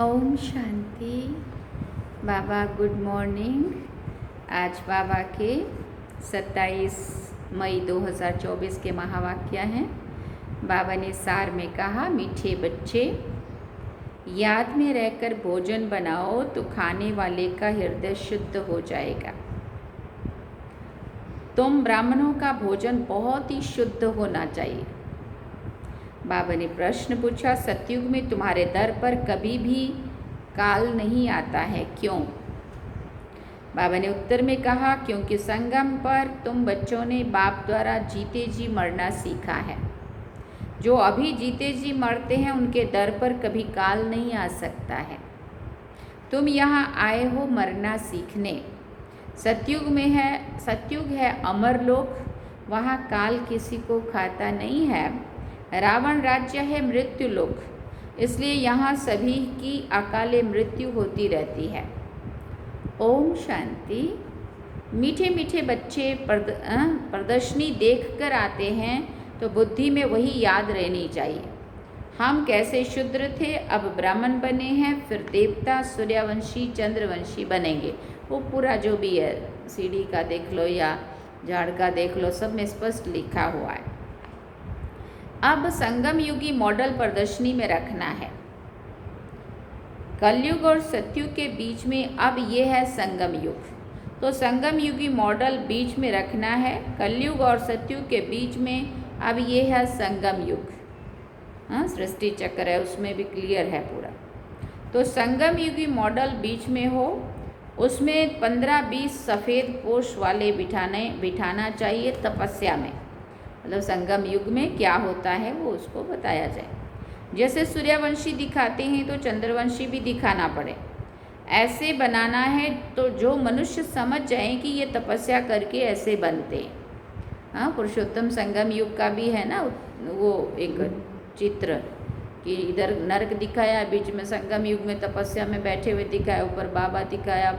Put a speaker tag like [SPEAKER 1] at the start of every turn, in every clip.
[SPEAKER 1] ओम शांति। बाबा good morning. आज बाबा के 27 मई 2024 के महावाक्य हैं। बाबा ने सार में कहा, मीठे बच्चे, याद में रहकर भोजन बनाओ तो खाने वाले का हृदय शुद्ध हो जाएगा। तुम ब्राह्मणों का भोजन बहुत ही शुद्ध होना चाहिए। बाबा ने प्रश्न पूछा, सतयुग में तुम्हारे दर पर कभी भी काल नहीं आता है, क्यों? बाबा ने उत्तर में कहा, क्योंकि संगम पर तुम बच्चों ने बाप द्वारा जीते जी मरना सीखा है। जो अभी जीते जी मरते हैं उनके दर पर कभी काल नहीं आ सकता है। तुम यहाँ आए हो मरना सीखने। सतयुग है अमर लोक, वहाँ काल किसी को खाता नहीं है। रावण राज्य है मृत्यु लोक, इसलिए यहाँ सभी की अकाले मृत्यु होती रहती है। ओम शांति। मीठे मीठे बच्चे प्रदर्शनी देखकर आते हैं तो बुद्धि में वही याद रहनी चाहिए। हम कैसे शूद्र थे, अब ब्राह्मण बने हैं, फिर देवता, सूर्यवंशी, चंद्रवंशी बनेंगे। वो पूरा जो भी है, सीढ़ी का देख लो या झाड़ का देख लो, सब में स्पष्ट लिखा हुआ है। अब संगम युगी मॉडल प्रदर्शनी में रखना है। कलयुग और सतयुग के बीच में अब ये है संगम युग, तो संगम युगी मॉडल बीच में रखना है। कलयुग और सतयुग के बीच में अब ये है संगम युग। हाँ, सृष्टि चक्र है, उसमें भी क्लियर है पूरा। तो संगम युगी मॉडल बीच में हो, उसमें 15-20 सफ़ेद पोश वाले बिठाना चाहिए तपस्या में। मतलब संगम युग में क्या होता है वो उसको बताया जाए। जैसे सूर्यवंशी दिखाते हैं तो चंद्रवंशी भी दिखाना पड़े, ऐसे बनाना है तो जो मनुष्य समझ जाए कि ये तपस्या करके ऐसे बनते हैं। हाँ, पुरुषोत्तम संगम युग का भी है ना वो एक चित्र कि इधर नरक दिखाया, बीच में संगम युग में तपस्या में बैठे हुए दिखाया, ऊपर बाबा दिखाया,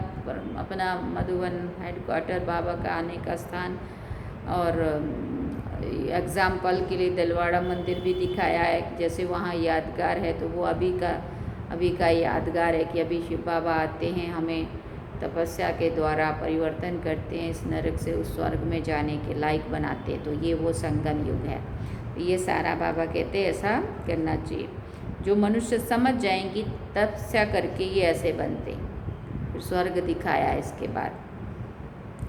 [SPEAKER 1] अपना मधुवन हेडक्वार्टर बाबा का आने का स्थान, और एग्ज़ाम्पल के लिए दिलवाड़ा मंदिर भी दिखाया है। जैसे वहाँ यादगार है तो वो अभी का यादगार है कि अभी शिव बाबा आते हैं, हमें तपस्या के द्वारा परिवर्तन करते हैं, इस नरक से उस स्वर्ग में जाने के लायक बनाते हैं। तो ये वो संगम युग है। तो ये सारा बाबा कहते हैं ऐसा करना चाहिए। जो मनुष्य समझ जाएंगी तपस्या करके ये ऐसे बनते। फिर स्वर्ग दिखाया इसके बाद,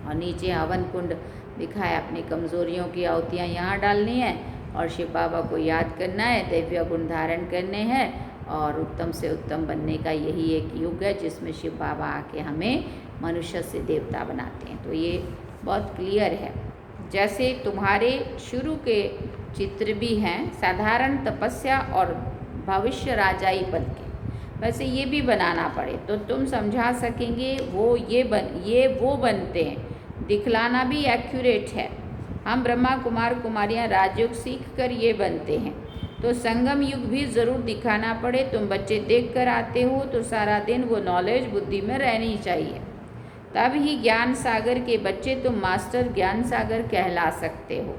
[SPEAKER 1] और नीचे हवन कुंड दिखाया। अपनी कमज़ोरियों की आहुतियाँ यहाँ डालनी है और शिव बाबा को याद करना है, दैवीय गुण धारण करने हैं, और उत्तम से उत्तम बनने का यही एक युग है जिसमें शिव बाबा आके हमें मनुष्य से देवता बनाते हैं। तो ये बहुत क्लियर है। जैसे तुम्हारे शुरू के चित्र भी हैं, साधारण तपस्या और भविष्य राजाई पद के, वैसे ये भी बनाना पड़े तो तुम समझा सकेंगे ये वो बनते हैं। दिखलाना भी एक्यूरेट है। हम ब्रह्मा कुमार कुमारियाँ राजयोग सीख कर ये बनते हैं, तो संगम युग भी ज़रूर दिखाना पड़े। तुम बच्चे देख कर आते हो तो सारा दिन वो नॉलेज बुद्धि में रहनी चाहिए, तब ही ज्ञान सागर के बच्चे तुम मास्टर ज्ञान सागर कहला सकते हो।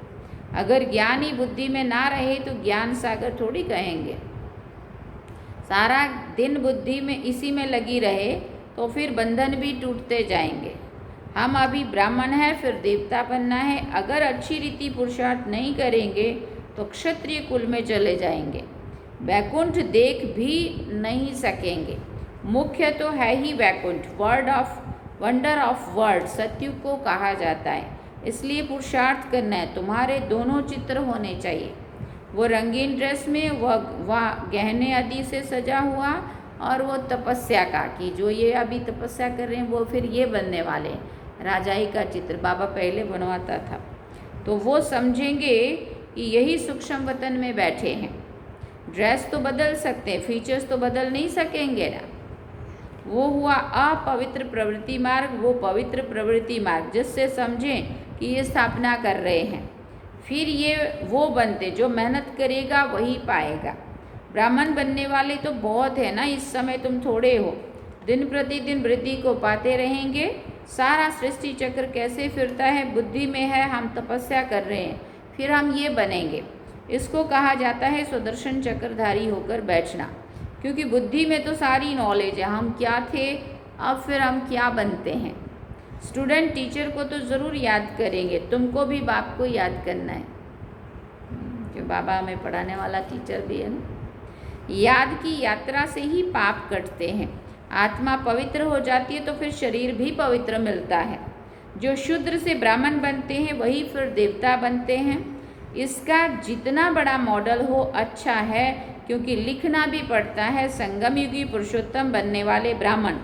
[SPEAKER 1] अगर ज्ञान ही बुद्धि में ना रहे तो ज्ञान सागर थोड़ी कहेंगे। सारा दिन बुद्धि में इसी में लगी रहे तो फिर बंधन भी टूटते जाएंगे। हम अभी ब्राह्मण हैं, फिर देवता बनना है। अगर अच्छी रीति पुरुषार्थ नहीं करेंगे तो क्षत्रिय कुल में चले जाएंगे, वैकुंठ देख भी नहीं सकेंगे। मुख्य तो है ही वैकुंठ, वंडर ऑफ वर्ल्ड सतयुग को कहा जाता है। इसलिए पुरुषार्थ करना है। तुम्हारे दोनों चित्र होने चाहिए, वो रंगीन ड्रेस में, वह गहने आदि से सजा हुआ, और वो तपस्या का कि जो ये अभी तपस्या कर रहे हैं वो फिर ये बनने वाले हैं। राजाई का चित्र बाबा पहले बनवाता था, तो वो समझेंगे कि यही सूक्ष्म वतन में बैठे हैं। ड्रेस तो बदल सकते हैं, फीचर्स तो बदल नहीं सकेंगे ना। वो हुआ अपवित्र प्रवृत्ति मार्ग, वो पवित्र प्रवृत्ति मार्ग, जिससे समझें कि ये स्थापना कर रहे हैं। फिर ये वो बनते, जो मेहनत करेगा वही पाएगा। ब्राह्मण बनने वाले तो बहुत है ना, इस समय तुम थोड़े हो। दिन प्रतिदिन वृद्धि को पाते रहेंगे। सारा सृष्टि चक्र कैसे फिरता है, बुद्धि में है। हम तपस्या कर रहे हैं, फिर हम ये बनेंगे। इसको कहा जाता है सुदर्शन चक्रधारी होकर बैठना। क्योंकि बुद्धि में तो सारी नॉलेज है, हम क्या थे अब फिर हम क्या बनते हैं। स्टूडेंट टीचर को तो ज़रूर याद करेंगे, तुमको भी बाप को याद करना है, जो बाबा हमें पढ़ाने वाला टीचर भी है ना। याद की यात्रा से ही पाप कटते हैं, आत्मा पवित्र हो जाती है तो फिर शरीर भी पवित्र मिलता है। जो शूद्र से ब्राह्मण बनते हैं वही फिर देवता बनते हैं। इसका जितना बड़ा मॉडल हो अच्छा है, क्योंकि लिखना भी पड़ता है संगम युगी पुरुषोत्तम बनने वाले ब्राह्मण।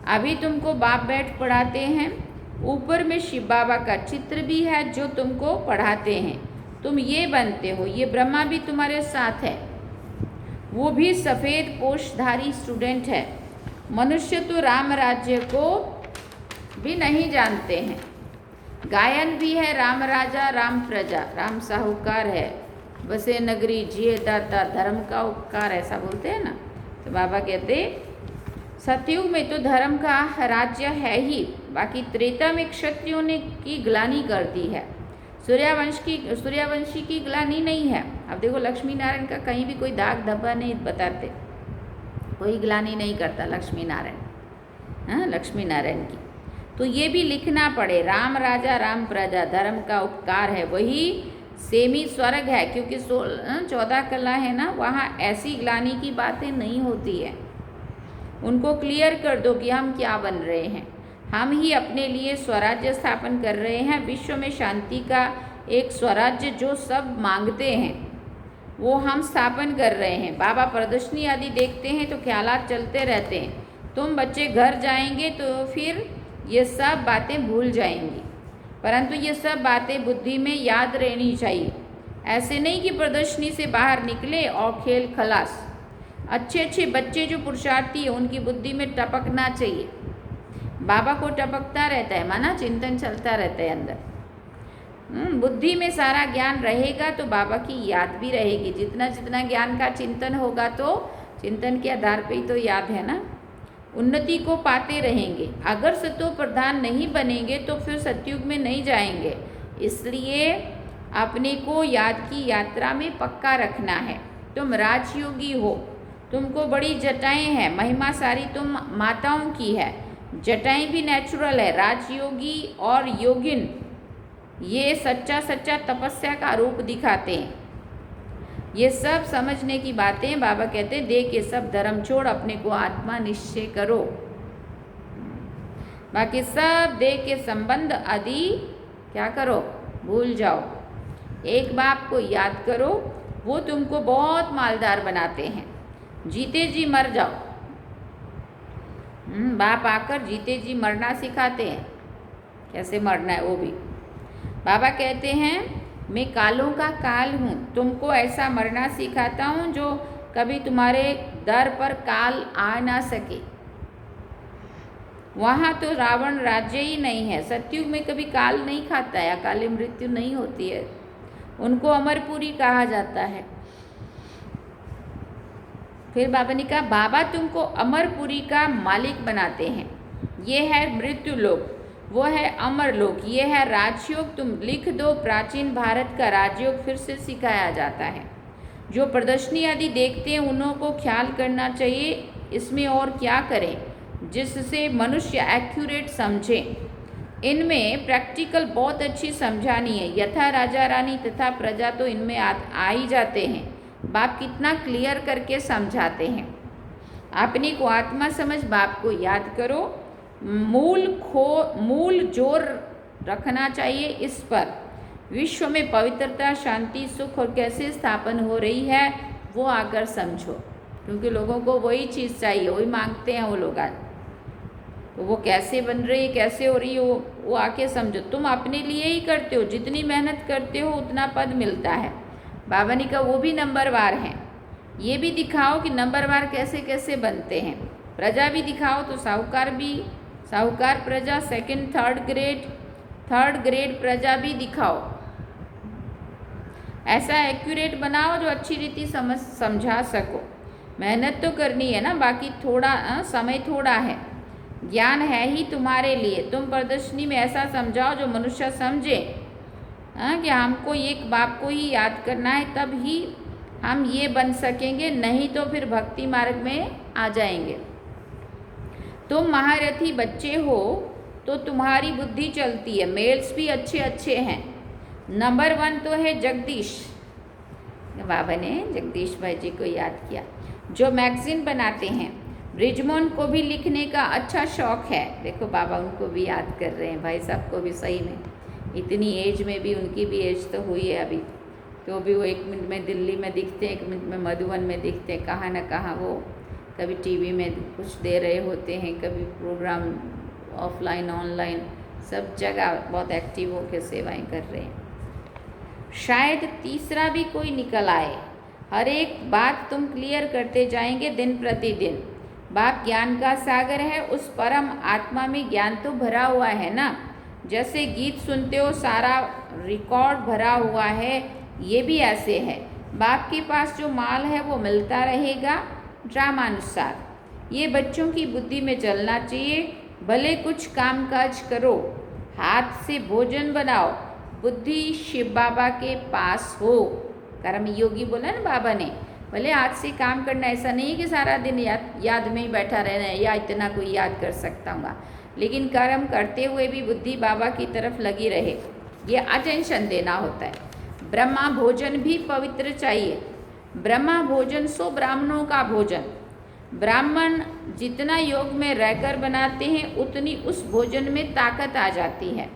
[SPEAKER 1] अभी तुमको बाप बैठ पढ़ाते हैं, ऊपर में शिव बाबा का चित्र भी है जो तुमको पढ़ाते हैं, तुम ये बनते हो, ये ब्रह्मा भी तुम्हारे साथ है, वो भी सफ़ेद पोषधारी स्टूडेंट है। मनुष्य तो राम राज्य को भी नहीं जानते हैं। गायन भी है राम राजा राम प्रजा, राम साहूकार है, बसे नगरी जिए दाता धर्म का उपकार, ऐसा बोलते हैं ना। तो बाबा कहते सतयुग में तो धर्म का राज्य है ही, बाकी त्रेता में क्षत्रियों ने की ग्लानि कर दी है, सूर्यवंशी की ग्लानि नहीं है। अब देखो लक्ष्मी नारायण का कहीं भी कोई दाग धब्बा नहीं बताते, कोई ग्लानि नहीं करता लक्ष्मी नारायण, हाँ लक्ष्मी नारायण की। तो ये भी लिखना पड़े, राम राजा राम प्रजा धर्म का उपकार है, वही सेमी स्वर्ग है, क्योंकि 14 कला है ना, वहाँ ऐसी ग्लानि की बातें नहीं होती है। उनको क्लियर कर दो कि हम क्या बन रहे हैं, हम ही अपने लिए स्वराज्य स्थापन कर रहे हैं, विश्व में शांति का एक स्वराज्य जो सब मांगते हैं वो हम स्थापन कर रहे हैं। बाबा प्रदर्शनी आदि देखते हैं तो ख्यालात चलते रहते हैं, तुम बच्चे घर जाएंगे तो फिर ये सब बातें भूल जाएंगी, परंतु ये सब बातें बुद्धि में याद रहनी चाहिए। ऐसे नहीं कि प्रदर्शनी से बाहर निकले और खेल खलास। अच्छे अच्छे बच्चे जो पुरुषार्थी है उनकी बुद्धि में टपकना चाहिए, बाबा को टपकता रहता है, माना चिंतन चलता रहता है अंदर। बुद्धि में सारा ज्ञान रहेगा तो बाबा की याद भी रहेगी। जितना जितना ज्ञान का चिंतन होगा तो चिंतन के आधार पे ही तो याद है ना, उन्नति को पाते रहेंगे। अगर सतो प्रधान नहीं बनेंगे तो फिर सतयुग में नहीं जाएंगे, इसलिए अपने को याद की यात्रा में पक्का रखना है। तुम राजयोगी हो, तुमको बड़ी जटाएं हैं, महिमा सारी तुम माताओं की है, जटाएं भी नेचुरल है। राजयोगी और योगिन ये सच्चा सच्चा तपस्या का रूप दिखाते हैं। ये सब समझने की बातें बाबा कहते हैं, दे के सब धर्म छोड़ अपने को आत्मा निश्चय करो। बाकी सब दे के संबंध आदि क्या करो, भूल जाओ। एक बाप को याद करो, वो तुमको बहुत मालदार बनाते हैं। जीते जी मर जाओ, बाप आकर जीते जी मरना सिखाते हैं, कैसे मरना है वो भी। बाबा कहते हैं मैं कालों का काल हूँ, तुमको ऐसा मरना सिखाता हूँ जो कभी तुम्हारे दर पर काल आ ना सके। वहाँ तो रावण राज्य ही नहीं है, सतयुग में कभी काल नहीं खाता है, अकाली मृत्यु नहीं होती है, उनको अमरपुरी कहा जाता है। फिर बाबा ने कहा बाबा तुमको अमरपुरी का मालिक बनाते हैं, ये है मृत्यु लोक, वो है अमर लोक, ये है राजयोग। तुम लिख दो, प्राचीन भारत का राजयोग फिर से सिखाया जाता है। जो प्रदर्शनी आदि देखते हैं उन्हों को ख्याल करना चाहिए इसमें और क्या करें जिससे मनुष्य एक्यूरेट समझे। इनमें प्रैक्टिकल बहुत अच्छी समझानी है, यथा राजा रानी तथा प्रजा तो इनमें आ ही जाते हैं। बाप कितना क्लियर करके समझाते हैं। अपने को आत्मा समझ बाप को याद करो, मूल जोर रखना चाहिए इस पर। विश्व में पवित्रता, शांति, सुख और कैसे स्थापन हो रही है वो आकर समझो, क्योंकि लोगों को वही चीज़ चाहिए, वही मांगते हैं वो लोग आज। तो वो कैसे बन रही है, कैसे हो रही है, वो आके समझो। तुम अपने लिए ही करते हो, जितनी मेहनत करते हो उतना पद मिलता है। बाबा ने कहा वो भी नंबरवार हैं, ये भी दिखाओ कि नंबरवार कैसे कैसे बनते हैं। प्रजा भी दिखाओ तो साहूकार प्रजा, सेकंड थर्ड ग्रेड प्रजा भी दिखाओ। ऐसा एक्यूरेट बनाओ जो अच्छी रीति समझा सको। मेहनत तो करनी है ना, बाकी थोड़ा समय थोड़ा है, ज्ञान है ही तुम्हारे लिए। तुम प्रदर्शनी में ऐसा समझाओ जो मनुष्य समझे कि हमको एक बाप को ही याद करना है, तब ही हम ये बन सकेंगे, नहीं तो फिर भक्ति मार्ग में आ जाएंगे। तुम महारथी बच्चे हो तो तुम्हारी बुद्धि चलती है। मेल्स भी अच्छे अच्छे हैं। नंबर 1 तो है जगदीश। बाबा ने जगदीश भाई जी को याद किया, जो मैगजीन बनाते हैं। ब्रिजमोहन को भी लिखने का अच्छा शौक है। देखो बाबा उनको भी याद कर रहे हैं, भाई साहब को भी। सही में इतनी एज में भी, उनकी भी एज तो हुई है अभी, तो भी वो 1 मिनट में दिल्ली में दिखते हैं, 1 मिनट में मधुबन में दिखते हैं। कहाँ न कहाँ वो कभी टीवी में कुछ दे रहे होते हैं, कभी प्रोग्राम ऑफलाइन ऑनलाइन, सब जगह बहुत एक्टिव होकर सेवाएं कर रहे हैं। शायद तीसरा भी कोई निकल आए। हर एक बात तुम क्लियर करते जाएंगे दिन प्रतिदिन। बाप ज्ञान का सागर है, उस परम आत्मा में ज्ञान तो भरा हुआ है ना। जैसे गीत सुनते हो सारा रिकॉर्ड भरा हुआ है, ये भी ऐसे है। बाप के पास जो माल है वो मिलता रहेगा ड्रामानुसार। ये बच्चों की बुद्धि में चलना चाहिए। भले कुछ काम काज करो, हाथ से भोजन बनाओ, बुद्धि शिव बाबा के पास हो। कर्म योगी बोला ना बाबा ने। भले हाथ से काम करना, ऐसा नहीं है कि सारा दिन याद में ही बैठा रहना है या इतना कोई याद कर सकता हूँ, लेकिन कर्म करते हुए भी बुद्धि बाबा की तरफ लगी रहे, ये अटेंशन देना होता है। ब्रह्मा भोजन भी पवित्र चाहिए। ब्रह्मा भोजन सो ब्राह्मणों का भोजन। ब्राह्मण जितना योग में रहकर बनाते हैं, उतनी उस भोजन में ताकत आ जाती है।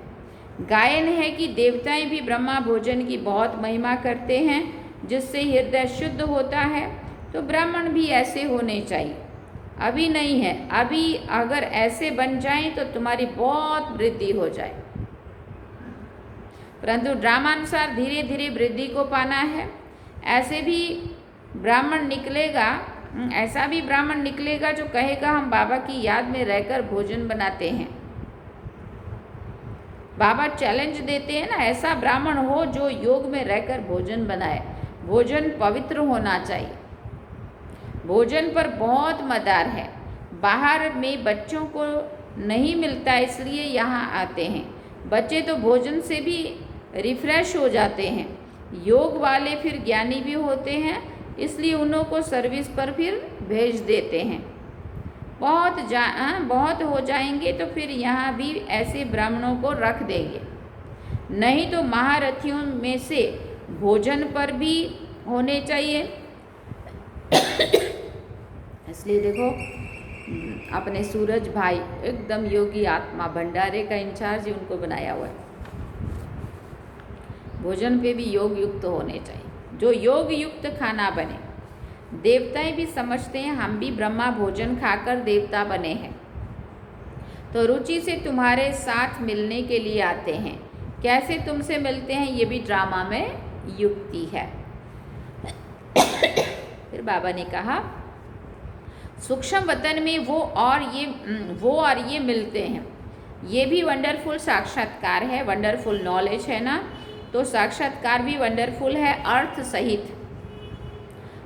[SPEAKER 1] गायन है कि देवताएं भी ब्रह्मा भोजन की बहुत महिमा करते हैं, जिससे हृदय शुद्ध होता है। तो ब्राह्मण भी ऐसे होने चाहिए। अभी नहीं है, अभी अगर ऐसे बन जाएं तो तुम्हारी बहुत वृद्धि हो जाए, परंतु ड्रामानुसार धीरे धीरे वृद्धि को पाना है। ऐसे भी ब्राह्मण निकलेगा, ऐसा भी ब्राह्मण निकलेगा जो कहेगा हम बाबा की याद में रहकर भोजन बनाते हैं। बाबा चैलेंज देते हैं ना, ऐसा ब्राह्मण हो जो योग में रहकर भोजन बनाए। भोजन पवित्र होना चाहिए। भोजन पर बहुत मदार है। बाहर में बच्चों को नहीं मिलता, इसलिए यहाँ आते हैं। बच्चे तो भोजन से भी रिफ्रेश हो जाते हैं। योग वाले फिर ज्ञानी भी होते हैं, इसलिए उन्हों को सर्विस पर फिर भेज देते हैं। बहुत हो जाएंगे तो फिर यहाँ भी ऐसे ब्राह्मणों को रख देंगे। नहीं तो महारथियों में से भोजन पर भी होने चाहिए। इसलिए देखो अपने सूरज भाई एकदम योगी आत्मा, भंडारे का इंचार्ज उनको बनाया हुआ है। भोजन पे भी योग युक्त होने चाहिए, जो योग युक्त खाना बने। देवताएं भी समझते हैं हम भी ब्रह्मा भोजन खाकर देवता बने हैं, तो रुचि से तुम्हारे साथ मिलने के लिए आते हैं। कैसे तुमसे मिलते हैं, ये भी ड्रामा में युक्ति है। फिर बाबा ने कहा सूक्ष्म वतन में वो और ये मिलते हैं। ये भी वंडरफुल साक्षात्कार है, वंडरफुल नॉलेज है ना। तो साक्षात्कार भी वंडरफुल है अर्थ सहित।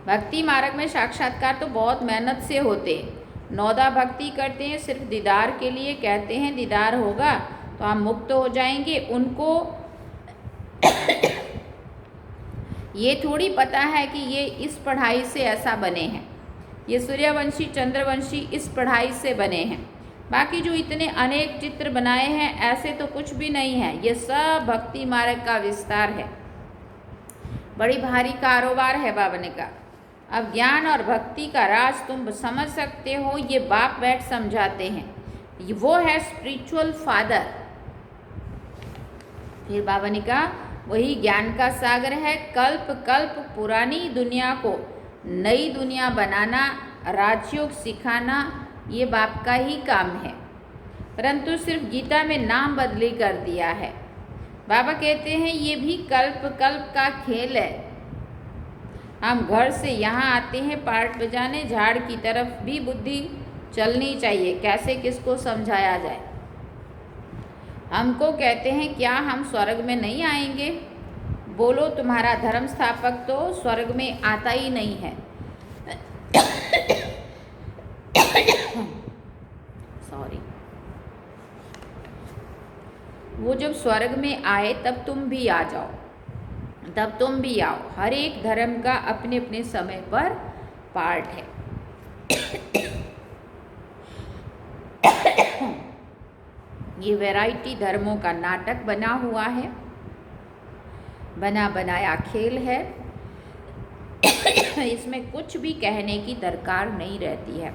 [SPEAKER 1] भक्ति मार्ग में साक्षात्कार तो बहुत मेहनत से होते हैं। नौदा भक्ति करते हैं सिर्फ दीदार के लिए, कहते हैं दीदार होगा तो हम मुक्त हो जाएंगे। उनको ये थोड़ी पता है कि ये इस पढ़ाई से ऐसा बने हैं, ये सूर्यवंशी चंद्रवंशी इस पढ़ाई से बने हैं। बाकी जो इतने अनेक चित्र बनाए हैं ऐसे तो कुछ भी नहीं है, ये सब भक्ति मार्ग का विस्तार है। बड़ी भारी कारोबार है बाबा ने कहा। अब ज्ञान और भक्ति का राज तुम समझ सकते हो, ये बाप बैठ समझाते हैं। वो है स्पिरिचुअल फादर। फिर बाबा ने कहा वही ज्ञान का सागर है। कल्प कल्प पुरानी दुनिया को नई दुनिया बनाना, राजयोग सिखाना, ये बाप का ही काम है। परंतु सिर्फ गीता में नाम बदली कर दिया है। बाबा कहते हैं ये भी कल्प कल्प का खेल है। हम घर से यहाँ आते हैं पार्ट बजाने, झाड़ की तरफ भी बुद्धि चलनी चाहिए, कैसे किसको समझाया जाए। हमको कहते हैं क्या हम स्वर्ग में नहीं आएंगे? बोलो तुम्हारा धर्म स्थापक तो स्वर्ग में आता ही नहीं है। सॉरी। वो जब स्वर्ग में आए तब तुम भी आ जाओ। तब तुम भी आओ। हर एक धर्म का अपने अपने समय पर पार्ट है। ये वैरायटी धर्मों का नाटक बना हुआ है, बना बनाया खेल है। इसमें कुछ भी कहने की दरकार नहीं रहती है।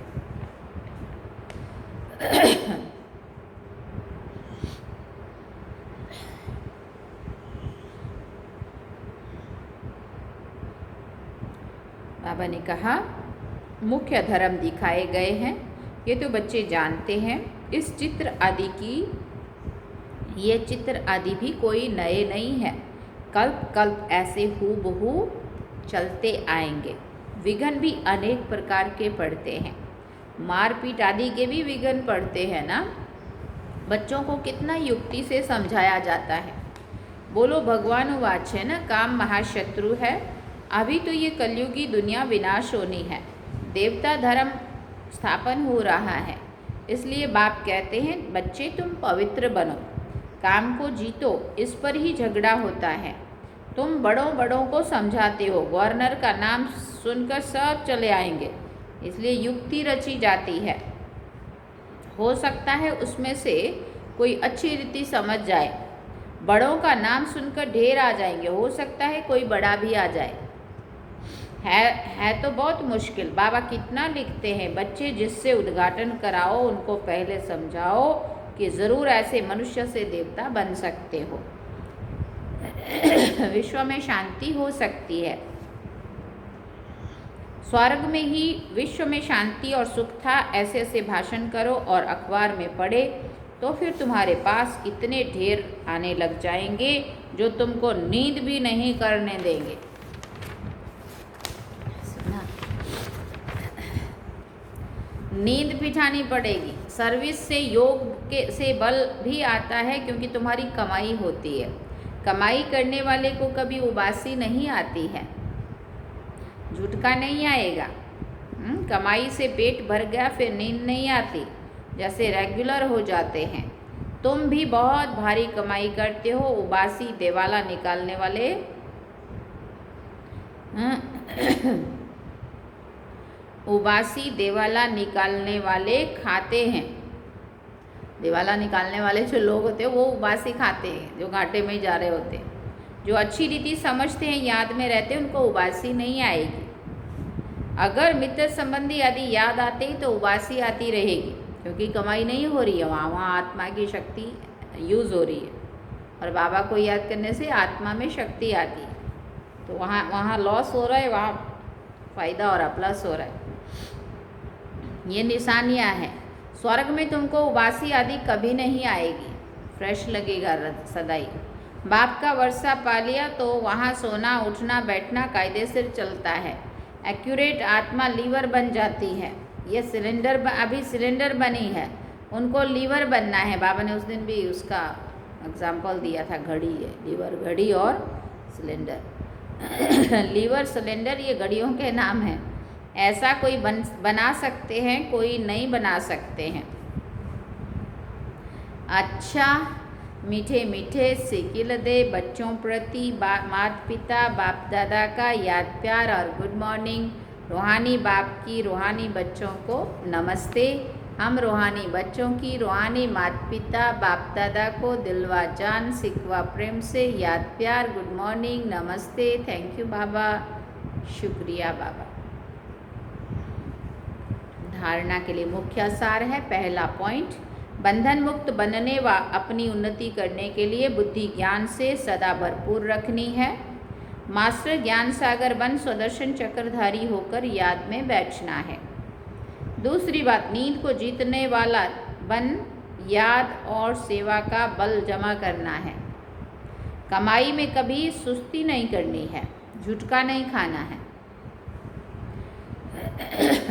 [SPEAKER 1] बाबा ने कहा मुख्य धर्म दिखाए गए हैं, ये तो बच्चे जानते हैं। इस चित्र आदि की, ये चित्र आदि भी कोई नए नहीं है। कल्प कल्प ऐसे हूबहू चलते आएंगे। विघ्न भी अनेक प्रकार के पड़ते हैं। मारपीट आदि के भी विघ्न पड़ते हैं ना। बच्चों को कितना युक्ति से समझाया जाता है। बोलो भगवान वाच है ना, काम महाशत्रु है। अभी तो ये कलयुगी दुनिया विनाश होनी है, देवता धर्म स्थापन हो रहा है। इसलिए बाप कहते हैं बच्चे तुम पवित्र बनो, काम को जीतो। इस पर ही झगड़ा होता है। तुम बड़ों बड़ों को समझाते हो, गवर्नर का नाम सुनकर सब चले आएंगे, इसलिए युक्ति रची जाती है। हो सकता है उसमें से कोई अच्छी रीति समझ जाए। बड़ों का नाम सुनकर ढेर आ जाएंगे, हो सकता है कोई बड़ा भी आ जाए। है तो बहुत मुश्किल। बाबा कितना लिखते हैं, बच्चे जिससे उद्घाटन कराओ उनको पहले समझाओ कि ज़रूर ऐसे मनुष्य से देवता बन सकते हो। विश्व में शांति हो सकती है। स्वर्ग में ही विश्व में शांति और सुख था, ऐसे ऐसे भाषण करो और अखबार में पढ़े तो फिर तुम्हारे पास इतने ढेर आने लग जाएंगे जो तुमको नींद भी नहीं करने देंगे। नींद बिठानी पड़ेगी। सर्विस से योग के से बल भी आता है, क्योंकि तुम्हारी कमाई होती है। कमाई करने वाले को कभी उबासी नहीं आती है, झुटका नहीं आएगा। कमाई से पेट भर गया फिर नींद नहीं आती, जैसे रेगुलर हो जाते हैं। तुम भी बहुत भारी कमाई करते हो, उबासी देवाला निकालने वाले उबासी देवाला निकालने वाले खाते हैं। देवाला निकालने वाले जो लोग होते हैं वो उबासी खाते हैं, जो घाटे में जा रहे होते हैं। जो अच्छी रीति समझते हैं, याद में रहते हैं, उनको उबासी नहीं आएगी। अगर मित्र संबंधी आदि याद आते हैं तो उबासी आती रहेगी, क्योंकि कमाई नहीं हो रही है वहाँ। वहाँ आत्मा की शक्ति यूज़ हो रही है, और बाबा को याद करने से आत्मा में शक्ति आती है। तो वहाँ लॉस हो रहा है, वहाँ फ़ायदा हो रहा है, प्लस हो रहा है। ये निशानियाँ हैं। स्वर्ग में तुमको उबासी आदि कभी नहीं आएगी, फ्रेश लगेगा सदाई। बाप का वर्षा पा लिया तो वहाँ सोना उठना बैठना कायदे से चलता है। एक्यूरेट आत्मा लीवर बन जाती है। ये सिलेंडर अभी सिलेंडर बनी है, उनको लीवर बनना है। बाबा ने उस दिन भी उसका एग्जाम्पल दिया था, घड़ी है, लीवर घड़ी और सिलेंडर। लीवर सिलेंडर ये घड़ियों के नाम हैं। ऐसा कोई बना सकते हैं, कोई नहीं बना सकते हैं। अच्छा, मीठे मीठे सिकिल दे बच्चों प्रति माता पिता बाप दादा का याद प्यार और गुड मॉर्निंग। रूहानी बाप की रूहानी बच्चों को नमस्ते। हम रूहानी बच्चों की रूहानी माता पिता बाप दादा को दिलवा जान सिकवा प्रेम से याद प्यार, गुड मॉर्निंग, नमस्ते, थैंक यू बाबा, शुक्रिया बाबा। धारणा के लिए मुख्य सार है। पहला पॉइंट, बंधन मुक्त बनने व अपनी उन्नति करने के लिए बुद्धि ज्ञान से सदा भरपूर रखनी है। मास्टर ज्ञान सागर बन स्वदर्शन चक्रधारी होकर याद में बैठना है। दूसरी बात, नींद को जीतने वाला बन याद और सेवा का बल जमा करना है। कमाई में कभी सुस्ती नहीं करनी है, झुटका नहीं खाना है।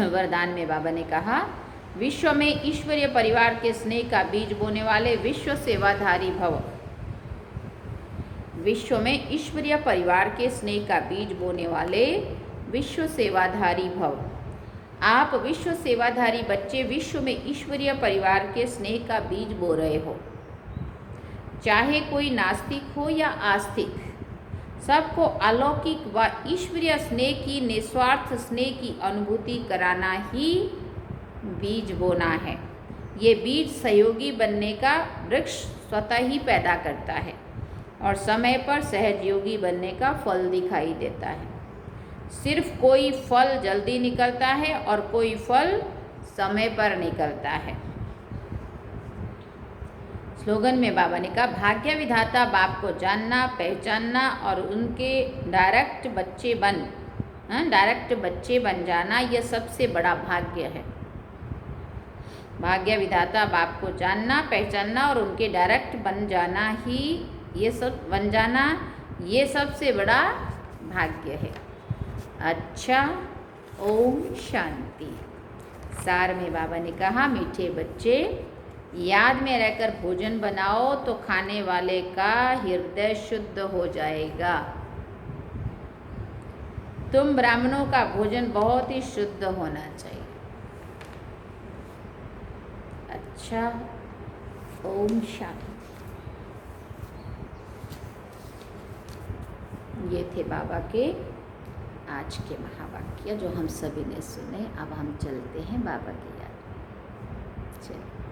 [SPEAKER 1] वरदान में बाबा ने कहा, विश्व में ईश्वरीय परिवार के स्नेह का बीज बोने वाले विश्व सेवाधारी भव। विश्व में ईश्वरीय परिवार के स्नेह का बीज बोने वाले विश्व सेवाधारी भव। आप विश्व सेवाधारी बच्चे विश्व में ईश्वरीय परिवार के स्नेह का बीज बो रहे हो। चाहे कोई नास्तिक हो या आस्तिक, सबको अलौकिक व ईश्वरीय स्नेह की निस्वार्थ स्नेह की अनुभूति कराना ही बीज बोना है। ये बीज सहयोगी बनने का वृक्ष स्वतः ही पैदा करता है और समय पर सहयोगी बनने का फल दिखाई देता है। सिर्फ कोई फल जल्दी निकलता है और कोई फल समय पर निकलता है। स्लोगन में बाबा ने कहा, भाग्य विधाता बाप को जानना, पहचानना और उनके डायरेक्ट बच्चे बन जाना, यह सबसे बड़ा भाग्य है। भाग्य विधाता बाप को जानना, पहचानना और उनके डायरेक्ट बन जाना ये सबसे बड़ा भाग्य है। अच्छा, ओम शांति। सार में बाबा ने कहा, मीठे बच्चे, याद में रहकर भोजन बनाओ तो खाने वाले का हृदय शुद्ध हो जाएगा। तुम ब्राह्मणों का भोजन बहुत ही शुद्ध होना चाहिए। अच्छा, ओम शांति। ये थे बाबा के आज के महावाक्य जो हम सभी ने सुने। अब हम चलते हैं बाबा की याद। चलिए।